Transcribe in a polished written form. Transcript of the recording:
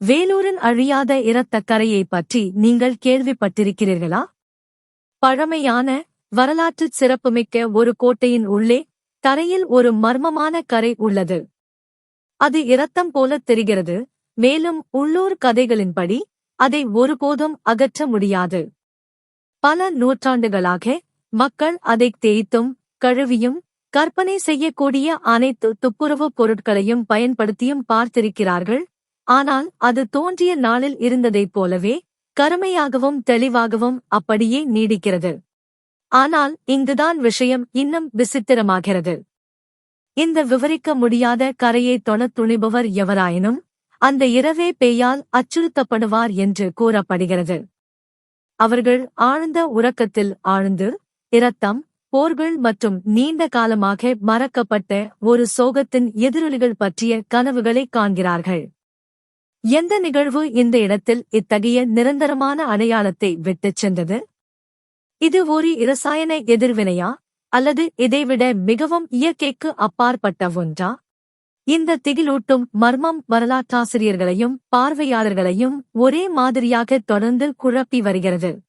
வேலூரின் அழியாத இரத்தக் கரையைப் பற்றி நீங்கள் கேள்விப்பட்டிருக்கிறீர்களா? பழமையான, வரலாற்றுச் சிறப்புமிக்க ஒரு கோட்டையின் உள்ளே, தரையில் ஒரு மர்மமான கரை உள்ளது. அது இரத்தம் போலத் தெரிகிறது, மேலும் உள்ளூர் கதைகளின்படி, அதை ஒருபோதும் அகற்ற முடியாது. பல நூற்றாண்டுகளாக, மக்கள் அதைத் தேய்த்தும், கழுவியும், கற்பனை செய்யக்கூடிய அனைத்து துப்புரவுப் பொருட்களையும் பயன்படுத்தியும் பார்த்திருக்கிறார்கள். ஆனால் அது தோன்றிய நாளில் இருந்ததைப் போலவே, கருமையாகவும் தெளிவாகவும் அப்படியே நீடிக்கிறது. ஆனால் இங்குதான் விஷயம் இன்னும் விசித்திரமாகிறது. இந்த விவரிக்க முடியாத கரையைத் தொழத் துணிபவர் எவராயினும், அந்த இரவே பேயால் அச்சுறுத்தப்படுவார் என்று கூறப்படுகிறது. அவர்கள் ஆழ்ந்த உறக்கத்தில் ஆழ்ந்து, இரத்தம், போர்கள் மற்றும் நீண்ட காலமாக மறக்கப்பட்ட ஒரு சோகத்தின் எதிரொலிகள் பற்றிய கனவுகளைக் காண்கிறார்கள். எந்த நிகழ்வு இந்த இடத்தில் இத்தகைய நிரந்தரமான அடையாளத்தை விட்டுச் சென்றது? இது ஒரு இரசாயன எதிர்வினையா, அல்லது இதைவிட மிகவும் இயற்கைக்கு அப்பாற்பட்ட ஒன்றா? இந்த திகிலூட்டும் மர்மம் வரலாற்றாசிரியர்களையும் பார்வையாளர்களையும் ஒரே மாதிரியாக தொடர்ந்து குழப்பி வருகிறது.